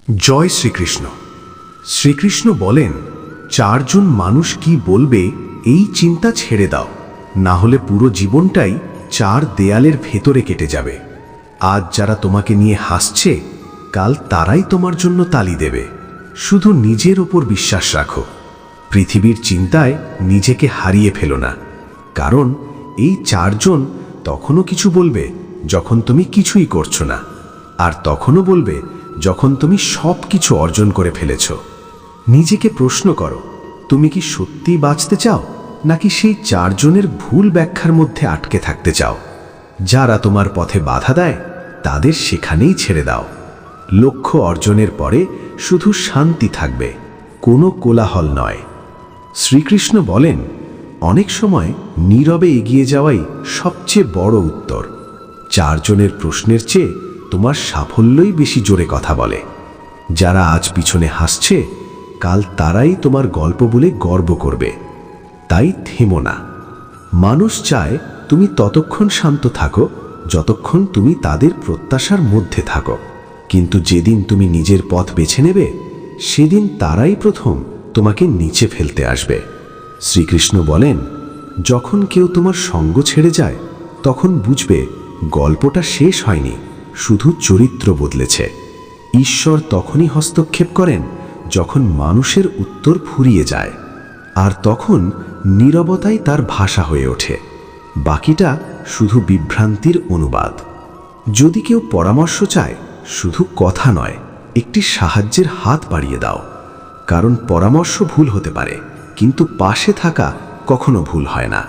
জয় শ্রীকৃষ্ণ। শ্রীকৃষ্ণ বলেন, চারজন মানুষ কি বলবে এই চিন্তা ছেড়ে দাও, না হলে পুরো জীবনটাই চার দেয়ালের ভেতরে কেটে যাবে। আজ যারা তোমাকে নিয়ে হাসছে, কাল তারাই তোমার জন্য তালি দেবে। শুধু নিজের ওপর বিশ্বাস রাখো। পৃথিবীর চিন্তায় নিজেকে হারিয়ে ফেলো না, কারণ এই চারজন তখনও কিছু বলবে যখন তুমি কিছুই করছো না, আর তখনও বলবে যখন তুমি সব কিছু অর্জন করে ফেলেছ। নিজেকে প্রশ্ন করো, তুমি কি সত্যিই বাঁচতে চাও, নাকি সেই চারজনের ভুল ব্যাখ্যার মধ্যে আটকে থাকতে চাও? যারা তোমার পথে বাধা দেয় তাদের সেখানেই ছেড়ে দাও। লক্ষ্য অর্জনের পরে শুধু শান্তি থাকবে, কোনো কোলাহল নয়। শ্রীকৃষ্ণ বলেন, অনেক সময় নীরবে এগিয়ে যাওয়াই সবচেয়ে বড় উত্তর। চারজনের প্রশ্নের চেয়ে তোমার সাফল্যই বেশি জোরে কথা বলে। যারা আজ পিছনে হাসছে, কাল তারাই তোমার গল্প বলে গর্ব করবে। তাই থেমো না। মানুষ চায় তুমি ততক্ষণ শান্ত থাকো যতক্ষণ তুমি তাদের প্রত্যাশার মধ্যে থাকো, কিন্তু যেদিন তুমি নিজের পথ বেছে নেবে, সেদিন তারাই প্রথম তোমাকে নিচে ফেলতে আসবে। শ্রীকৃষ্ণ বলেন, যখন কেউ তোমার সঙ্গ ছেড়ে যায়, তখন বুঝবে গল্পটা শেষ হয়নি, শুধু চরিত্র বদলেছে। ঈশ্বর তখনই হস্তক্ষেপ করেন যখন মানুষের উত্তর ফুরিয়ে যায়, আর তখন নীরবতাই তার ভাষা হয়ে ওঠে। বাকিটা শুধু বিভ্রান্তির অনুবাদ। যদি কেউ পরামর্শ চায়, শুধু কথা নয়, একটি সাহায্যের হাত বাড়িয়ে দাও। কারণ পরামর্শ ভুল হতে পারে, কিন্তু পাশে থাকা কখনো ভুল হয় না।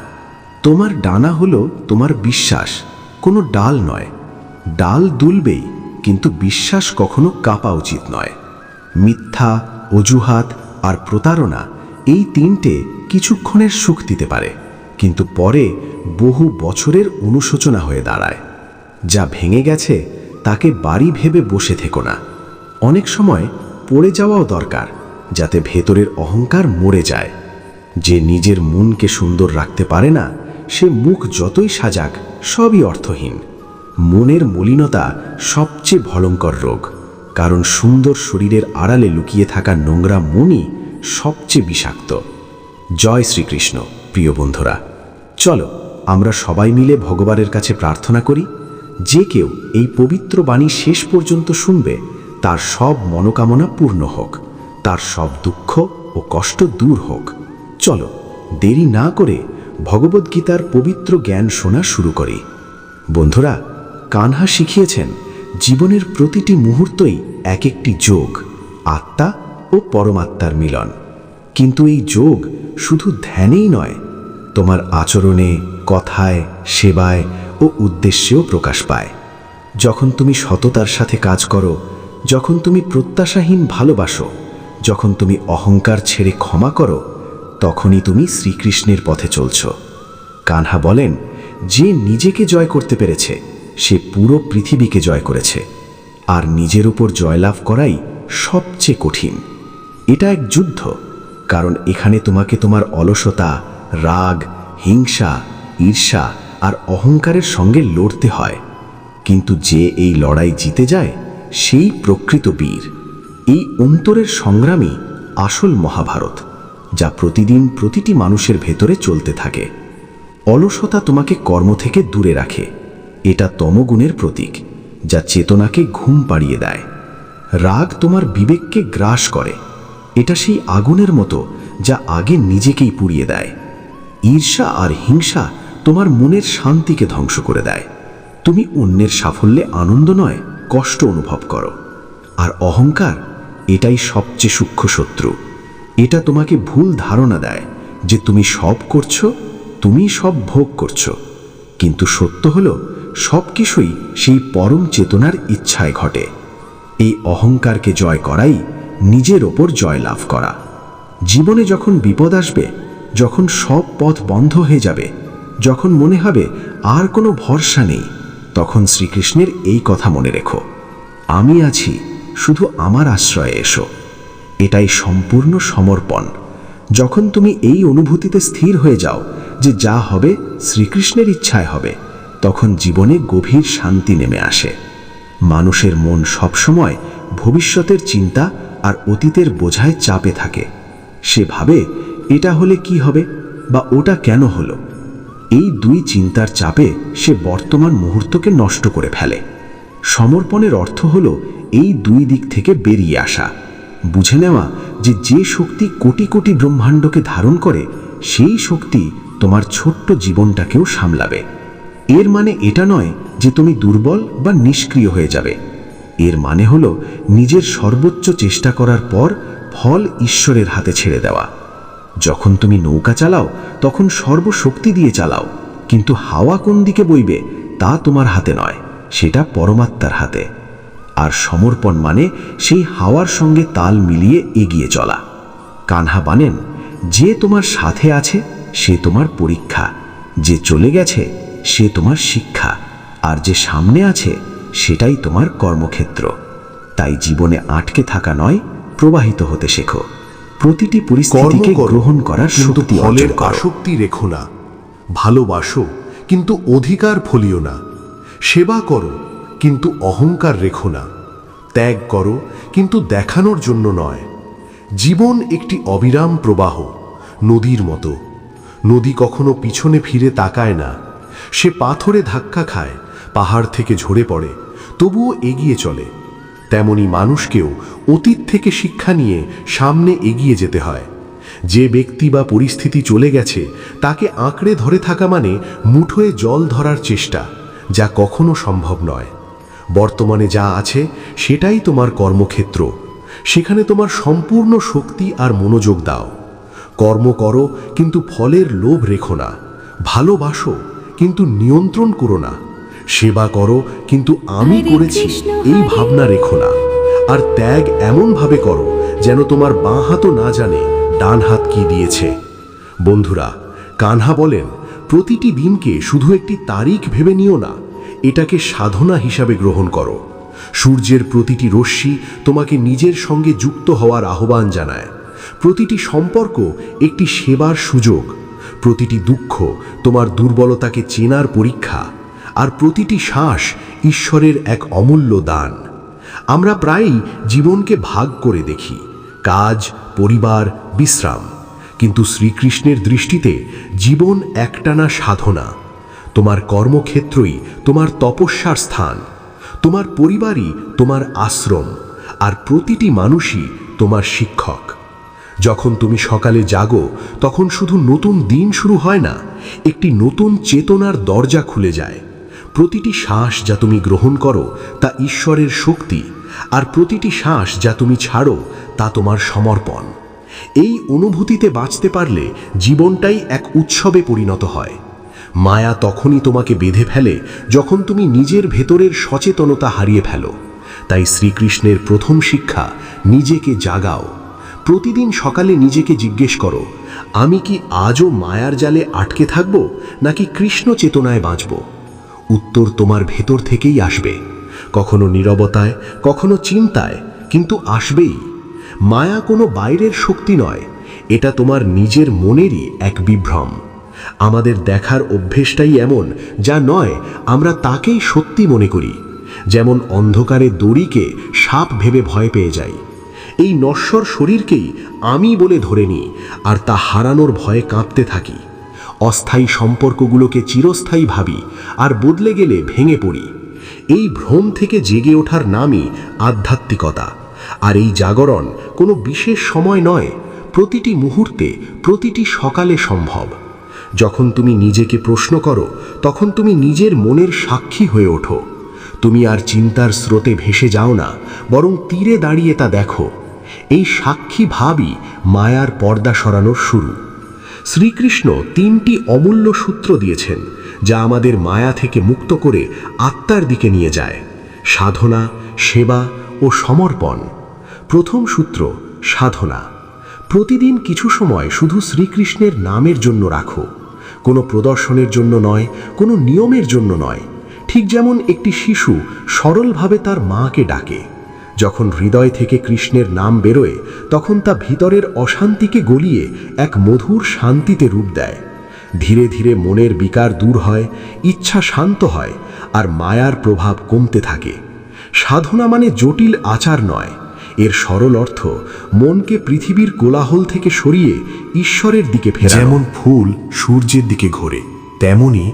তোমার ডানা হলো তোমার বিশ্বাস, কোনো ডাল নয়। ডাল দুলবেই, কিন্তু বিশ্বাস কখনো কাঁপা উচিত নয়। মিথ্যা, অজুহাত আর প্রতারণা, এই তিনটে কিছুক্ষণের সুখ দিতে পারে, কিন্তু পরে বহু বছরের অনুশোচনা হয়ে দাঁড়ায়। যা ভেঙে গেছে তাকে বাড়ি ভেবে বসে থেকো না। অনেক সময় পড়ে যাওয়াও দরকার, যাতে ভেতরের অহংকার মরে যায়। যে নিজের মনকে সুন্দর রাখতে পারে না, সে মুখ যতই সাজাক সবই অর্থহীন। মনের মলিনতা সবচেয়ে ভয়ঙ্কর রোগ, কারণ সুন্দর শরীরের আড়ালে লুকিয়ে থাকা নোংরা মনই সবচেয়ে বিষাক্ত। জয় শ্রীকৃষ্ণ। প্রিয় বন্ধুরা, চলো আমরা সবাই মিলে ভগবানের কাছে প্রার্থনা করি, যে কেউ এই পবিত্র বাণী শেষ পর্যন্ত শুনবে, তার সব মনোকামনা পূর্ণ হোক, তার সব দুঃখ ও কষ্ট দূর হোক। চলো দেরি না করে ভগবদ্গীতার পবিত্র জ্ঞান শোনা শুরু করি। বন্ধুরা, কানহা শিখিয়েছেন, জীবনের প্রতিটি মুহূর্তই এক একটি যোগ, আত্মা ও পরমাত্মার মিলন। কিন্তু এই যোগ শুধু ধ্যানেই নয়, তোমার আচরণে, কথায়, সেবায় ও উদ্দেশ্যেও প্রকাশ পায়। যখন তুমি সততার সাথে কাজ করো, যখন তুমি প্রত্যাশাহীন ভালোবাসো, যখন তুমি অহংকার ছেড়ে ক্ষমা করো, তখনই তুমি শ্রীকৃষ্ণের পথে চলছ। কানহা বলেন, যে নিজেকে জয় করতে পেরেছে, সে পুরো পৃথিবীকে জয় করেছে। আর নিজের উপর জয়লাভ করাই সবচেয়ে কঠিন। এটা এক যুদ্ধ, কারণ এখানে তোমাকে তোমার অলসতা, রাগ, হিংসা, ঈর্ষা আর অহংকারের সঙ্গে লড়তে হয়। কিন্তু যে এই লড়াই জিতে যায়, সেই প্রকৃত বীর। এই অন্তরের সংগ্রামই আসল মহাভারত, যা প্রতিদিন প্রতিটি মানুষের ভেতরে চলতে থাকে। অলসতা তোমাকে কর্ম থেকে দূরে রাখে, এটা তমগুণের প্রতীক, যা চেতনাকে ঘুম পাড়িয়ে দেয়। রাগ তোমার বিবেককে গ্রাস করে, এটা সেই আগুনের মতো যা আগে নিজেকেই পুড়িয়ে দেয়। ঈর্ষা আর হিংসা তোমার মনের শান্তিকে ধ্বংস করে দেয়। তুমি অন্যের সাফল্যে আনন্দ নয়, কষ্ট অনুভব করো। আর অহংকার, এটাই সবচেয়ে সূক্ষ্ম শত্রু। এটা তোমাকে ভুল ধারণা দেয় যে তুমি সব করছো, তুমি সব ভোগ করছো। কিন্তু সত্য হলো, সব কিছুই সেই পরম চেতনার ইচ্ছায় ঘটে। এই অহংকারকে জয় করাই নিজের ওপর জয় লাভ করা। জীবনে যখন বিপদ আসবে, যখন সব পথ বন্ধ হয়ে যাবে, যখন মনে হবে আর কোনো ভরসা নেই, তখন শ্রীকৃষ্ণের এই কথা মনে রেখো, আমি আছি, শুধু আমার আশ্রয়ে এসো। এটাই সম্পূর্ণ সমর্পণ। যখন তুমি এই অনুভূতিতে স্থির হয়ে যাও যে যা হবে শ্রীকৃষ্ণের ইচ্ছায় হবে, তখন জীবনে গভীর শান্তি নেমে আসে। মানুষের মন সবসময় ভবিষ্যতের চিন্তা আর অতীতের বোঝায় চাপে থাকে। সে ভাবে এটা হলে কি হবে বা ওটা কেন হলো। এই দুই চিন্তার চাপে সে বর্তমান মুহূর্তকে নষ্ট করে ফেলে। সমর্পণের অর্থ হলো এই দুই দিক থেকে বেরিয়ে আসা, বুঝে নেওয়া যে যে শক্তি কোটি কোটি ব্রহ্মাণ্ডকে ধারণ করে সেই শক্তি তোমার ছোট্ট জীবনটাকেও সামলাবে। এর মানে এটা নয় যে তুমি দুর্বল বা নিষ্ক্রিয় হয়ে যাবে। এর মানে হলো নিজের সর্বোচ্চ চেষ্টা করার পর ফল ঈশ্বরের হাতে ছেড়ে দেওয়া। যখন তুমি নৌকা চালাও তখন সর্বশক্তি দিয়ে চালাও, কিন্তু হাওয়া কোন দিকে বইবে তা তোমার হাতে নয়, সেটা পরমাত্মার হাতে। আর সমর্পণ মানে সেই হাওয়ার সঙ্গে তাল মিলিয়ে এগিয়ে চলা। কানহা বানেন, যে তোমার সাথে আছে সে তোমার পরীক্ষা, যে চলে গেছে সে তোমার শিক্ষা, আর যে সামনে আছে সেটাই তোমার কর্মক্ষেত্র। তাই জীবনে আটকে থাকা নয়, প্রবাহিত হতে শেখো। প্রতিটি পরিস্থিতিকে গ্রহণ করার শক্তি অর্জন করো। আসক্তি রেখো না, ভালোবাসো কিন্তু অধিকার ফলিও না, সেবা করো কিন্তু অহংকার রেখো না, ত্যাগ করো কিন্তু দেখানোর জন্য নয়। জীবন একটি অবিরাম প্রবাহ, নদীর মতো। নদী কখনো পিছনে ফিরে তাকায় না, সে পাথরে ধাক্কা খায়, পাহাড় থেকে ঝরে পড়ে, তবুও এগিয়ে চলে। তেমনি মানুষকেও অতীত থেকে শিক্ষা নিয়ে সামনে এগিয়ে যেতে হয়। যে ব্যক্তি বা পরিস্থিতি চলে গেছে তাকে আঁকড়ে ধরে থাকা মানে মুঠোয় জল ধরার চেষ্টা, যা কখনো সম্ভব নয়। বর্তমানে যা আছে সেটাই তোমার কর্মক্ষেত্র, সেখানে তোমার সম্পূর্ণ শক্তি আর মনোযোগ দাও। কর্ম করো কিন্তু ফলের লোভ রেখো না, ভালোবাসো কিন্তু নিয়ন্ত্রণ করো না, সেবা করো কিন্তু আমি করেছি এই ভাবনা রেখো না। আর ত্যাগ এমনভাবে করো যেন তোমার বাঁ হাতও না জানে ডান হাত কি দিয়েছে। বন্ধুরা, কানহা বলেন, প্রতিটি দিনকে শুধু একটি তারিখ ভেবে নিও না, এটাকে সাধনা হিসাবে গ্রহণ করো। সূর্যের প্রতিটি রশ্মি তোমাকে নিজের সঙ্গে যুক্ত হওয়ার আহ্বান জানায়। প্রতিটি সম্পর্ক একটি সেবার সুযোগ, প্রতিটি দুঃখ তোমার দুর্বলতাকে চেনার পরীক্ষা, আর প্রতিটি শ্বাস ঈশ্বরের এক অমূল্য দান। আমরা প্রায়ই জীবনকে ভাগ করে দেখি, কাজ, পরিবার, বিশ্রাম, কিন্তু শ্রীকৃষ্ণের দৃষ্টিতে জীবন একটানা সাধনা। তোমার কর্মক্ষেত্রই তোমার তপস্যার স্থান, তোমার পরিবারই তোমার আশ্রম, আর প্রতিটি মানুষই তোমার শিক্ষক। যখন তুমি সকালে জাগো তখন শুধু নতুন দিন শুরু হয় না, একটি নতুন চেতনার দরজা খুলে যায়। প্রতিটি শ্বাস যা তুমি গ্রহণ করো তা ঈশ্বরের শক্তি, আর প্রতিটি শ্বাস যা তুমি ছাড়ো তা তোমার সমর্পণ। এই অনুভূতিতে বাঁচতে পারলে জীবনটাই এক উৎসবে পরিণত হয়। মায়া তখনই তোমাকে বেঁধে ফেলে যখন তুমি নিজের ভেতরের সচেতনতা হারিয়ে ফেলো। তাই শ্রীকৃষ্ণের প্রথম শিক্ষা, নিজেকে জাগাও। প্রতিদিন সকালে নিজেকে জিজ্ঞেস করো, আমি কি আজও মায়ার জালে আটকে থাকব নাকি কৃষ্ণ চেতনায় বাঁচব? উত্তর তোমার ভেতর থেকেই আসবে, কখনো নীরবতায়, কখনো চিন্তায়, কিন্তু আসবেই। মায়া কোনো বাইরের শক্তি নয়, এটা তোমার নিজের মনেরই এক বিভ্রম। আমাদের দেখার অভ্যেসটাই এমন যা নয় আমরা তাকেই সত্যি মনে করি। যেমন অন্ধকারে দড়িকে সাপ ভেবে ভয় পেয়ে যাই, এই নশ্বর শরীরকেই আমি বলে ধরে নিই আর তা হারানোর ভয়ে কাঁপতে থাকি। অস্থায়ী সম্পর্কগুলোকে চিরস্থায়ী ভাবি আর বদলে গেলে ভেঙে পড়ি। এই ভ্রম থেকে জেগে ওঠার নামই আধ্যাত্মিকতা। আর এই জাগরণ কোনো বিশেষ সময় নয়, প্রতিটি মুহূর্তে, প্রতিটি সকালে সম্ভব। যখন তুমি নিজেকে প্রশ্ন করো তখন তুমি নিজের মনের সাক্ষী হয়ে ওঠো। তুমি আর চিন্তার স্রোতে ভেসে যাও না, বরং তীরে দাঁড়িয়ে তা দেখো। এই সাক্ষী ভাবই মায়ার পর্দা সরানোর শুরু। শ্রীকৃষ্ণ 3টি অমূল্য সূত্র দিয়েছেন যা আমাদের মায়া থেকে মুক্ত করে আত্মার দিকে নিয়ে যায়: সাধনা, সেবা ও সমর্পণ। প্রথম সূত্র, সাধনা। প্রতিদিন কিছু সময় শুধু শ্রীকৃষ্ণের নামের জন্য রাখো, কোনো প্রদর্শনের জন্য নয়, কোনো নিয়মের জন্য নয়। ঠিক যেমন একটি শিশু সরলভাবে তার মাকে ডাকে। যখন হৃদয় থেকে কৃষ্ণের নাম বেরোয় তখন তা ভিতরের অশান্তিকে গলিয়ে এক মধুর শান্তিতে রূপ দেয়। ধীরে ধীরে মনের বিকার দূর হয়, ইচ্ছা শান্ত হয় আর মায়ার প্রভাব কমতে থাকে। সাধনা মানে জটিল আচার নয়, এর সরল অর্থ মনকে পৃথিবীর কোলাহল থেকে সরিয়ে ঈশ্বরের দিকে ফেরানো। যেমন ফুল সূর্যের দিকে ঘোরে, তেমনি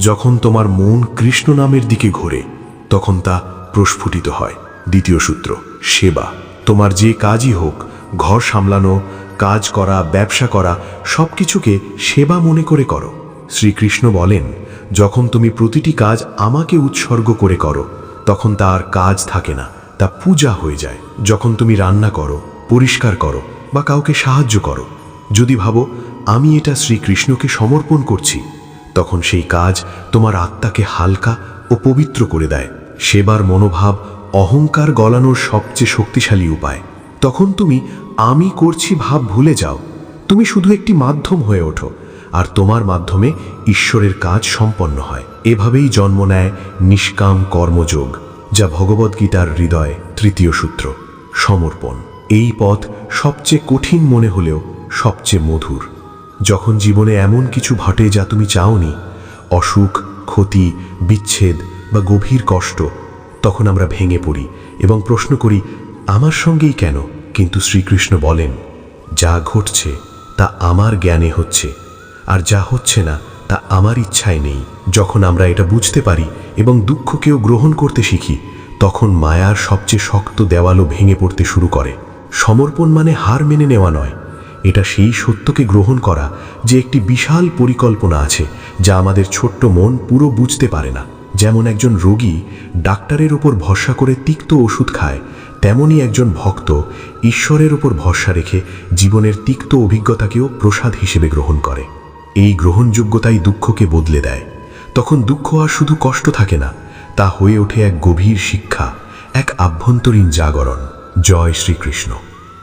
যখন তোমার মন কৃষ্ণ নামের দিকে ঘোরে তখন তা প্রস্ফুটিত হয়। দ্বিতীয় সূত্র, সেবা। তোমার যে কাজই হোক, ঘর সামলানো, কাজ করা, ব্যবসা করা, সব কিছুকে সেবা মনে করে করো। শ্রীকৃষ্ণ বলেন, যখন তুমি প্রতিটি কাজ আমাকে উৎসর্গ করে করো তখন তা আর কাজ থাকে না, তা পূজা হয়ে যায়। যখন তুমি রান্না করো, পরিষ্কার করো বা কাউকে সাহায্য করো, যদি ভাবো আমি এটা শ্রীকৃষ্ণকে সমর্পণ করছি, তখন সেই কাজ তোমার আত্মাকে হালকা ও পবিত্র করে দেয়। সেবার মনোভাব অহংকার গলানোর সবচেয়ে শক্তিশালী উপায়। তখন তুমি আমি করছি ভাব ভুলে যাও, তুমি শুধু একটি মাধ্যম হয়ে ওঠো, আর তোমার মাধ্যমে ঈশ্বরের কাজ সম্পন্ন হয়। এভাবেই জন্ম নেয় নিষ্কাম কর্মযোগ, যা ভগবদ্গীতার হৃদয়। তৃতীয় সূত্র, সমর্পণ। এই পথ সবচেয়ে কঠিন মনে হলেও সবচেয়ে মধুর। যখন জীবনে এমন কিছু ঘটে যা তুমি চাওনি, অসুখ, ক্ষতি, বিচ্ছেদ বা গভীর কষ্ট, তখন আমরা ভেঙে পড়ি এবং প্রশ্ন করি আমার সঙ্গেই কেন? কিন্তু শ্রীকৃষ্ণ বলেন, যা ঘটছে তা আমার জ্ঞানে হচ্ছে, আর যা হচ্ছে না তা আমার ইচ্ছায় নেই। যখন আমরা এটা বুঝতে পারি এবং দুঃখকেও গ্রহণ করতে শিখি, তখন মায়ার সবচেয়ে শক্ত দেওয়ালও ভেঙে পড়তে শুরু করে। সমর্পণ মানে হার মেনে নেওয়া নয়, এটা সেই সত্যকে গ্রহণ করা যে একটি বিশাল পরিকল্পনা আছে যা আমাদের ছোট্ট মন পুরো বুঝতে পারে না। যেমন একজন রোগী ডাক্তারের ওপর ভরসা করে তিক্ত ওষুধ খায়, তেমনি একজন ভক্ত ঈশ্বরের ওপর ভরসা রেখে জীবনের তিক্ত অভিজ্ঞতাকেও প্রসাদ হিসেবে গ্রহণ করে। এই গ্রহণযোগ্যতাই দুঃখকে বদলে দেয়। তখন দুঃখ আর শুধু কষ্ট থাকে না, তা হয়ে ওঠে এক গভীর শিক্ষা, এক আভ্যন্তরীণ জাগরণ। জয় শ্রীকৃষ্ণ।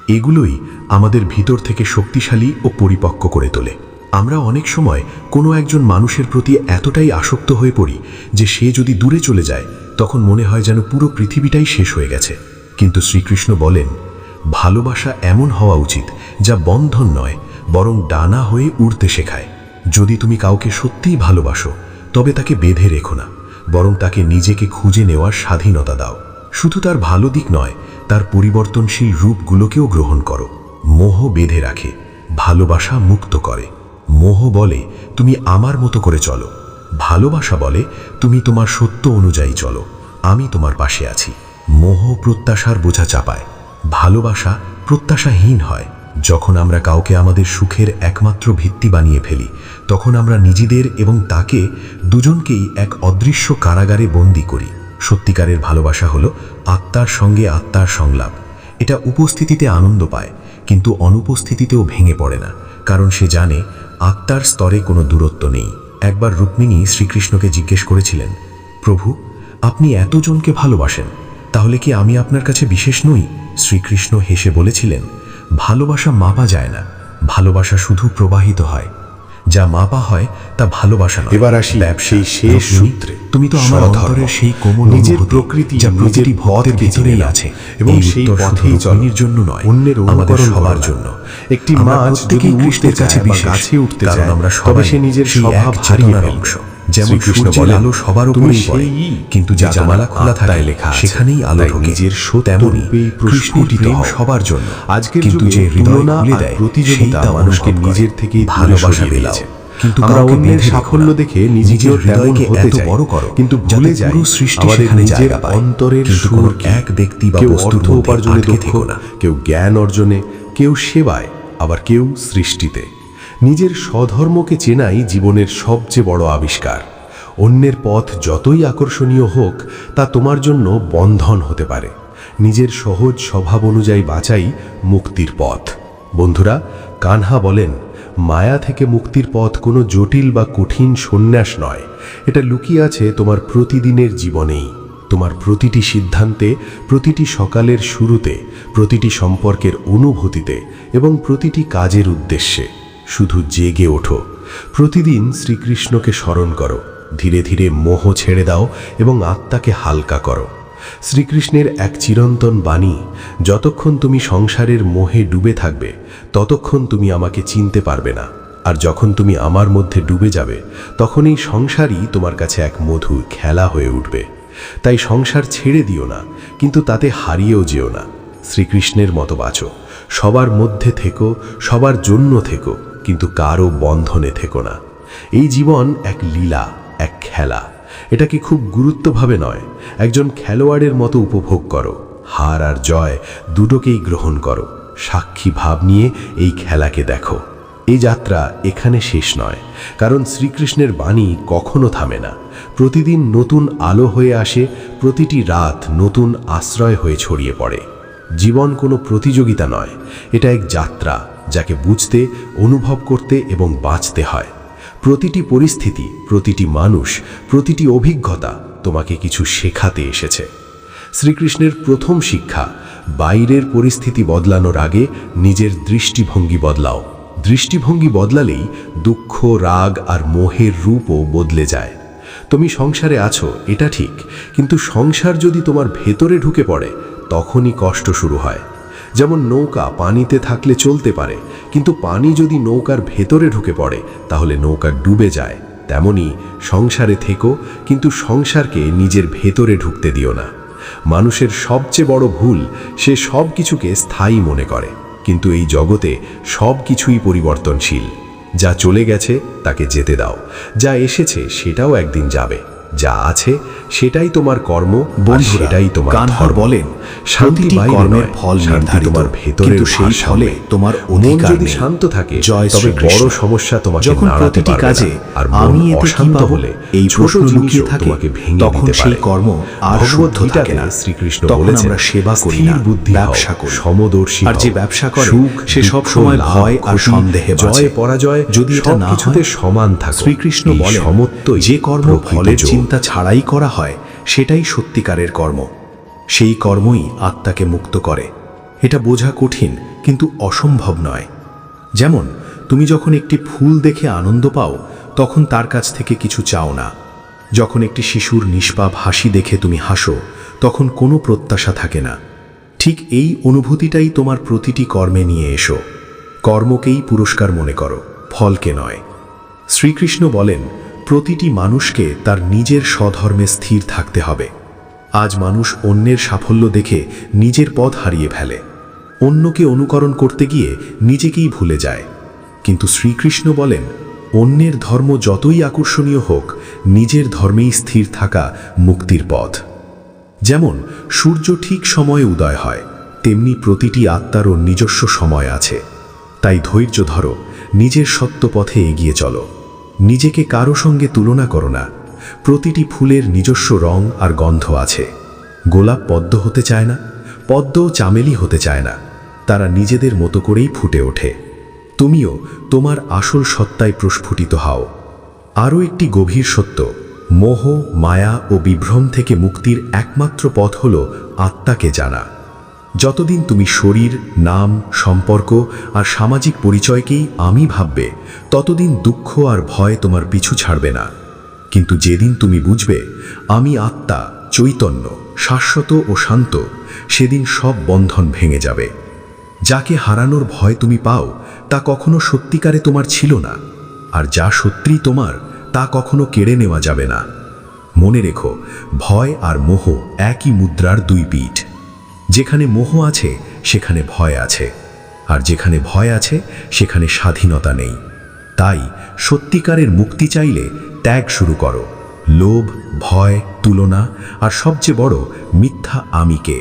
এগুলোই আমাদের ভিতর থেকে শক্তিশালী ও পরিপক্ক করে তোলে। আমরা অনেক সময় কোনো একজন মানুষের প্রতি এতটাই আসক্ত হয়ে পড়ি যে সে যদি দূরে চলে যায় তখন মনে হয় যেন পুরো পৃথিবীটাই শেষ হয়ে গেছে। কিন্তু শ্রীকৃষ্ণ বলেন, ভালোবাসা এমন হওয়া উচিত যা বন্ধন নয়, বরং ডানা হয়ে উড়তে শেখায়। যদি তুমি কাউকে সত্যিই ভালোবাসো, তবে তাকে বেঁধে রেখো না, বরং তাকে নিজেকে খুঁজে নেওয়ার স্বাধীনতা দাও। শুধু তার ভালো দিক নয়, তার পরিবর্তনশীল রূপগুলোকেও গ্রহণ করো। মোহ বেঁধে রাখে, ভালোবাসা মুক্ত করে। মোহ বলে তুমি আমার মতো করে চলো, ভালোবাসা বলে তুমি তোমার সত্য অনুযায়ী চলো, আমি তোমার পাশে আছি। মোহ প্রত্যাশার বোঝা চাপায়, ভালোবাসা প্রত্যাশাহীন হয়। যখন আমরা কাউকে আমাদের সুখের একমাত্র ভিত্তি বানিয়ে ফেলি, তখন আমরা নিজেদের এবং তাকে দুজনকেই এক অদৃশ্য কারাগারে বন্দী করি। সত্যিকারের ভালোবাসা হলো আত্মার সঙ্গে আত্মার সংলাপ। এটা উপস্থিতিতে আনন্দ পায়, কিন্তু অনুপস্থিতিতেও ভেঙে পড়ে না, কারণ সে জানে আত্মার স্তরে কোনো দূরত্ব নেই। একবার রুক্মিণী শ্রীকৃষ্ণকে জিজ্ঞেস করেছিলেন, প্রভু, আপনি এতজনকে ভালোবাসেন, তাহলে কি আমি আপনার কাছে বিশেষ নই? শ্রীকৃষ্ণ হেসে বলেছিলেন, ভালোবাসা মাপা যায় না, ভালোবাসা শুধু প্রবাহিত হয়। যা মাপা হয় তা ভালোবাসা নয়। এবার আসি সেই শেষ সূত্রে। তুমি তো আমার অন্তরের সেই কোমল নিজের প্রকৃতি যা প্রতিটি ভক্তের ভিতরেই আছে, এবং সেই পথেই চলার জন্য নয়, অন্যের আমাদের অনুকরণ সবার করার জন্য। একটি মাছ যদি উঠতে কাছে গাছে উঠতে কারণ চায়, আমরা তবে সবাই সে নিজের সেই স্বভাব এক হারিয়ে চেতনার ফেলবে। অংশ। যেমন শ্রীকৃষ্ণ সূর্যের বলেন, আলো সবার তুমি উপরেই পড়ে, সেই, কিন্তু যে যা জানালা তোমার খোলা থাকে আত্মায় লেখা আছে। সেখানেই আলো তাই ঢোকে। নিজের সত্য তেমনি রূপেই কৃষ্ণের প্রস্ফুটিত প্রেম হও। সবার জন্য, আজকের কিন্তু যুগে যে হৃদয় তুলনা খুলে আর দেয় প্রতিযোগিতা সেই তা মানুষকে অনুভব করে। নিজের থেকেই দূরে ভালোবাসা সরিয়ে বিলাও, দিয়েছে। কিন্তু আমরা কাউকে অন্যের বেঁধে রেখো সাফল্য না। দেখে নিজের নিজেও তেমন হৃদয়কে হতে এত চাই, বড় করো কিন্তু যাতে ভুলে যাই পুরো সৃষ্টি আমাদের সেখানে নিজের জায়গা পায়। অন্তরের কিন্তু সুর কোনো কি? এক ব্যক্তি বা কেউ বস্তুর অর্থ মধ্যে উপার্জনে আটকে দক্ষ, থেকো না। কেউ জ্ঞান অর্জনে, কেউ সেবায়, আবার কেউ সৃষ্টিতে। নিজের স্বধর্মকে চেনাই জীবনের সবচেয়ে বড় আবিষ্কার। অন্যের পথ যতই আকর্ষণীয় হোক, তা তোমার জন্য বন্ধন হতে পারে। নিজের সহজ স্বভাব অনুযায়ী বাঁচাই মুক্তির পথ। বন্ধুরা, কানহা বলেন, মায়া থেকে মুক্তির পথ কোনো জটিল বা কঠিন সন্ন্যাস নয়, এটা লুকিয়ে আছে তোমার প্রতিদিনের জীবনেই। তোমার প্রতিটি সিদ্ধান্তে, প্রতিটি সকালের শুরুতে, প্রতিটি সম্পর্কের অনুভূতিতে এবং প্রতিটি কাজের উদ্দেশ্যে। শুধু জেগে ওঠো, প্রতিদিন শ্রীকৃষ্ণকে স্মরণ করো, ধীরে ধীরে মোহ ছেড়ে দাও এবং আত্মাকে হালকা করো। শ্রীকৃষ্ণের এক চিরন্তন বাণী, যতক্ষণ তুমি সংসারের মোহে ডুবে থাকবে ততক্ষণ তুমি আমাকে চিনতে পারবে না, আর যখন তুমি আমার মধ্যে ডুবে যাবে তখন এই সংসারই তোমার কাছে এক মধুর খেলা হয়ে উঠবে। তাই সংসার ছেড়ে দিও না, কিন্তু তাতে হারিয়েও যেও না। শ্রীকৃষ্ণের মতো বাঁচো, সবার মধ্যে থেকো, সবার জন্য থেকো, কিন্তু কারও বন্ধনে থেকো না। এই জীবন এক লীলা, এক খেলা। এটাকে খুব গুরুত্বভাবে নয়, একজন খেলোয়াড়ের মতো উপভোগ করো। হার আর জয় দুটোকেই গ্রহণ করো। সাক্ষী ভাব নিয়ে এই খেলাকে দেখো। এই যাত্রা এখানে শেষ নয়, কারণ শ্রীকৃষ্ণের বাণী কখনো থামে না। প্রতিদিন নতুন আলো হয়ে আসে, প্রতিটি রাত নতুন আশ্রয় হয়ে ছড়িয়ে পড়ে। জীবন কোনো প্রতিযোগিতা নয়, এটা এক যাত্রা, যাকে বুঝতে, অনুভব করতে এবং বাঁচতে হয়। প্রতিটি পরিস্থিতি, প্রতিটি মানুষ, প্রতিটি অভিজ্ঞতা তোমাকে কিছু শেখাতে এসেছে। শ্রীকৃষ্ণের প্রথম শিক্ষা, বাইরের পরিস্থিতি বদলানোর আগে নিজের দৃষ্টিভঙ্গি বদলাও। দৃষ্টিভঙ্গি বদলালেই দুঃখ, রাগ আর মোহের রূপও বদলে যায়। তুমি সংসারে আছো, এটা ঠিক, কিন্তু সংসার যদি তোমার ভেতরে ঢুকে পড়ে, তখনই কষ্ট শুরু হয়। যেমন নৌকা পানিতে থাকলে চলতে পারে, কিন্তু পানি যদি নৌকার ভেতরে ঢুকে পড়ে, তাহলে নৌকা ডুবে যায়। তেমনি সংসারে থেকো, কিন্তু সংসারকে নিজের ভেতরে ঢুকতে দিও না। মানুষের সবচেয়ে বড় ভুল, সে সব কিছুকে স্থায়ী মনে করে, কিন্তু এই জগতে সব কিছুই পরিবর্তনশীল। যা চলে গেছে তাকে যেতে দাও, যা এসেছে সেটাও একদিন যাবে। যা আছে সেটাই তোমার কর্ম, বন্ধুরা, সেটাই তোমার কানহা ধর্ম। বলেন, শান্তি প্রতিটি বাইরে কর্মের নয়, ফল শান্তি নির্ধারিত, তোমার ভেতরে, কিন্তু সেই ফলে তোমার অধিকার যদি নেই। শান্ত থাকে, জয় তবে শ্রীকৃষ্ণ। বড় সমস্যা তোমাকে যখন নাড়াতে প্রতিটি পারবে কাজে না। আর আমি মন এতে কি অশান্ত পাবো, হলে এই ছোট প্রশ্ন লুকিয়ে জিনিসও থাকে, তোমাকে ভেঙে তখন দিতে সেই পারে। কর্ম আর শুদ্ধ থাকে না। শ্রীকৃষ্ণ তখন বলেছেন, আমরা সেবা করি স্থির না, বুদ্ধি হও, ব্যবসা করি। সমদর্শী আর যে হও। ব্যবসা করে, সুখ, সে দুঃখ, সব সময় লাভ, ভয় আর ক্ষতি, সন্দেহে বাঁচে। জয় পরাজয় যদি এটা না সবকিছুতে হয়, সমান থাকো। শ্রীকৃষ্ণ এই বলেন, সমত্বই যে কর্ম প্রকৃত ফলের যোগ। চিন্তা ছাড়াই করা হয়, সেটাই সত্যিকারের কর্ম। সেই কর্মই আত্মাকে মুক্ত করে। এটা বোঝা কঠিন, কিন্তু অসম্ভব নয়। যেমন তুমি যখন একটি ফুল দেখে আনন্দ পাও, তখন তার কাছ থেকে কিছু চাও না। যখন একটি শিশুর নিষ্পাপ হাসি দেখে তুমি হাসো, তখন কোনো প্রত্যাশা থাকে না। ঠিক এই অনুভূতিটাই তোমার প্রতিটি কর্মে নিয়ে এসো। কর্মকেই পুরস্কার মনে করো, ফলকে নয়। শ্রীকৃষ্ণ বলেন, প্রতিটি মানুষকে তার নিজের স্বধর্মে স্থির থাকতে হবে। আজ মানুষ অন্যের সাফল্য দেখে নিজের পথ হারিয়ে ফেলে, অন্যকে অনুকরণ করতে গিয়ে নিজেকেই ভুলে যায়। কিন্তু শ্রীকৃষ্ণ বলেন, অন্যের ধর্ম যতই আকর্ষণীয় হোক, নিজের ধর্মেই স্থির থাকা মুক্তির পথ। যেমন সূর্য ঠিক সময়ে উদয় হয়, তেমনি প্রতিটি আত্মারও নিজস্ব সময় আছে। তাই ধৈর্য ধরো, নিজের সত্য পথে এগিয়ে চলো। নিজেকে কারো সঙ্গে তুলনা করো না। প্রতিটি ফুলের নিজস্ব রং আর গন্ধ আছে। গোলাপ পদ্ম হতে চায় না, পদ্মও চামেলি হতে চায় না। তারা নিজেদের মতো করেই ফুটে ওঠে। তুমিও তোমার আসল সত্তায় প্রস্ফুটিত হও। আরও একটি গভীর সত্য, মোহ, মায়া ও বিভ্রম থেকে মুক্তির একমাত্র পথ হল আত্মাকে জানা। যতদিন তুমি শরীর, নাম, সম্পর্ক আর সামাজিক পরিচয়কেই আমি ভাববে, ততদিন দুঃখ আর ভয় তোমার পিছু ছাড়বে না। কিন্তু যেদিন তুমি বুঝবে আমি আত্মা, চৈতন্য, শাশ্বত ও শান্ত, সেদিন সব বন্ধন ভেঙে যাবে। যাকে হারানোর ভয় তুমি পাও, তা কখনো সত্যিকারে তোমার ছিল না, আর যা সত্যি তোমার, তা কখনো কেড়ে নেওয়া যাবে না। মনে রেখো, ভয় আর মোহ একই মুদ্রার দুই পিঠ। যেখানে মোহ আছে সেখানে ভয় আছে, আর যেখানে ভয় আছে সেখানে স্বাধীনতা নেই। তাই সত্যিকারের মুক্তি চাইলে ত্যাগ শুরু করো, লোভ, ভয়, তুলনা আর সবচেয়ে বড় মিথ্যা আমিকে।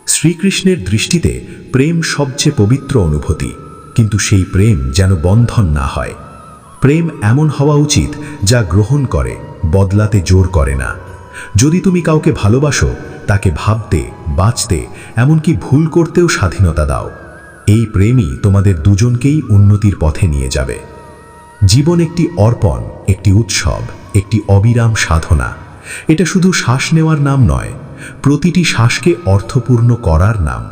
শ্রীকৃষ্ণের দৃষ্টিতে প্রেম সবচেয়ে পবিত্র অনুভূতি, কিন্তু সেই প্রেম যেন বন্ধন না হয়। প্রেম এমন হওয়া উচিত যা গ্রহণ করে, বদলাতে জোর করে না। যদি তুমি কাউকে ভালোবাসো, তাকে ভাবতে, বাঁচতে, এমনকি ভুল করতেও স্বাধীনতা দাও। এই প্রেমই তোমাদের দুজনকেই উন্নতির পথে নিয়ে যাবে। জীবন একটি অর্পণ, একটি উৎসব, একটি অবিরাম সাধনা। এটা শুধু শ্বাস নেওয়ার নাম নয়, প্রতিটি শ্বাসকে অর্থপূর্ণ করার নাম।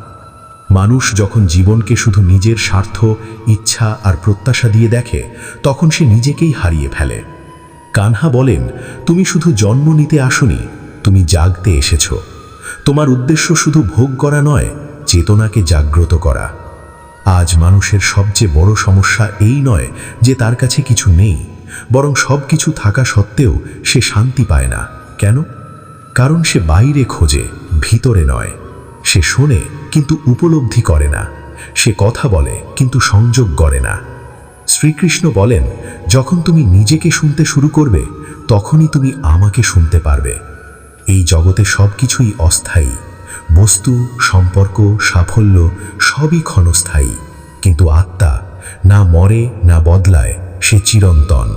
মানুষ যখন জীবনকে শুধু নিজের স্বার্থ, ইচ্ছা আর প্রত্যাশা দিয়ে দেখে, তখন সে নিজেকেই হারিয়ে ফেলে। কানহা বলেন, তুমি শুধু জন্ম নিতে আসোনি, তুমি জাগতে এসেছ। তোমার উদ্দেশ্য শুধু ভোগ করা নয়, চেতনাকে জাগ্রত করা। আজ মানুষের সবচেয়ে বড় সমস্যা এই নয় যে তার কাছে কিছু নেই, বরং সব কিছু থাকা সত্ত্বেও সে শান্তি পায় না। কেন? কারণ সে বাইরে খোঁজে, ভিতরে নয়। সে শোনে কিন্তু উপলব্ধি করে না, সে কথা বলে কিন্তু সংযোগ করে না। শ্রীকৃষ্ণ বলেন, যখন তুমি নিজেকে শুনতে শুরু করবে তখনই তুমি আমাকে শুনতে পারবে। এই জগতে সব কিছুই অস্থায়ী, বস্তু, সম্পর্ক, সাফল্য সবই ক্ষণস্থায়ী, কিন্তু আত্মা না মরে না বদলায়, সে চিরন্তন।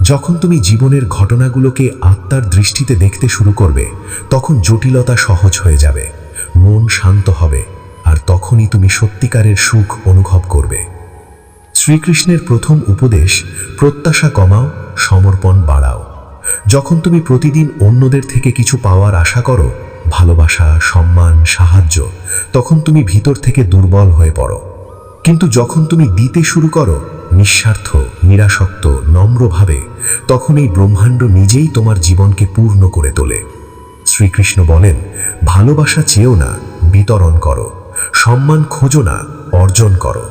যখন তুমি জীবনের ঘটনাগুলোকে আত্মার দৃষ্টিতে দেখতে শুরু করবে তখন জটিলতা সহজ হয়ে যাবে, মন শান্ত হবে, আর তখনই তুমি সত্যিকারের সুখ অনুভব করবে। শ্রীকৃষ্ণের প্রথম উপদেশ, প্রত্যাশা কমাও, সমর্পণ বাড়াও। যখন তুমি প্রতিদিন অন্যদের থেকে কিছু পাওয়ার আশা করো, ভালোবাসা, সম্মান, সাহায্য, তখন তুমি ভিতর থেকে দুর্বল হয়ে পড়ো। কিন্তু যখন তুমি দিতে শুরু করো, নিঃস্বার্থ, নিরাসক্ত, নম্রভাবে, তখন এই ব্রহ্মাণ্ড নিজেই তোমার জীবনকে পূর্ণ করে তোলে। শ্রীকৃষ্ণ বলেন, ভালোবাসা চেয়েও না, বিতরণ করো। সম্মান খোঁজো না, অর্জন করো।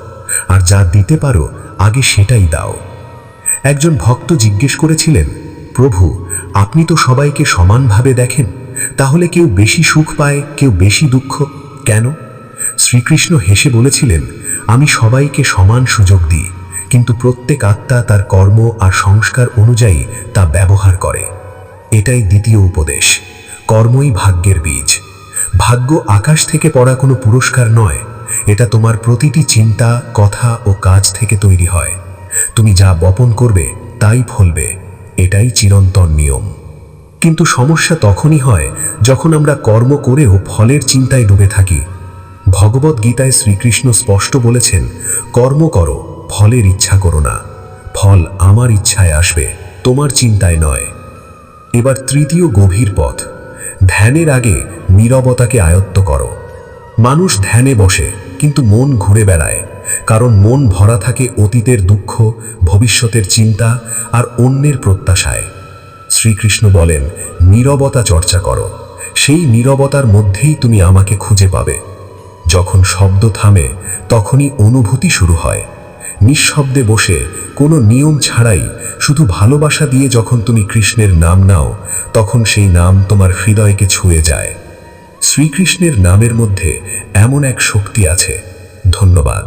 আর যা দিতে পারো আগে সেটাই দাও। একজন ভক্ত জিজ্ঞেস করেছিলেন, প্রভু, আপনি তো সবাইকে সমানভাবে দেখেন, তাহলে কেউ বেশি সুখ পায়, কেউ বেশি দুঃখ কেন? শ্রীকৃষ্ণ হেসে বলেছিলেন, আমি সবাইকে সমান সুযোগ দিই, কিন্তু প্রত্যেক আত্মা তার কর্ম আর সংস্কার অনুযায়ী তা ব্যবহার করে। এটাই দ্বিতীয় উপদেশ। কর্মই ভাগ্যের বীজ। ভাগ্য আকাশ থেকে পড়া কোনো পুরস্কার নয়, এটা তোমার প্রতিটি চিন্তা, কথা ও কাজ থেকে তৈরি হয়। তুমি যা বপন করবে তাই ফলবে, এটাই চিরন্তন নিয়ম। কিন্তু সমস্যা তখনই হয় যখন আমরা কর্ম করেও ফলের চিন্তায় ডুবে থাকি। ভগবদ গীতায় শ্রীকৃষ্ণ স্পষ্ট বলেছেন, কর্ম করো, ফলের ইচ্ছা করো না। ফল আমার ইচ্ছায় আসবে, তোমার চিন্তায় নয়। এবার তৃতীয় গভীর পথ, ধ্যানের আগে নীরবতাকে আয়ত্ত করো। মানুষ ধ্যানে বসে কিন্তু মন ঘুরে বেড়ায়, কারণ মন ভরা থাকে অতীতের দুঃখ, ভবিষ্যতের চিন্তা আর অন্যের প্রত্যাশায়। শ্রীকৃষ্ণ বলেন, নীরবতা চর্চা করো, সেই নীরবতার মধ্যেই তুমি আমাকে খুঁজে পাবে। যখন শব্দ থামে তখনই অনুভূতি শুরু হয়। নিঃশব্দে বসে, কোনো নিয়ম ছাড়াই, শুধু ভালোবাসা দিয়ে যখন তুমি কৃষ্ণের নাম নাও, তখন সেই নাম তোমার হৃদয়কে ছুঁয়ে যায়। শ্রীকৃষ্ণের নামের মধ্যে এমন এক শক্তি আছে। ধন্যবাদ।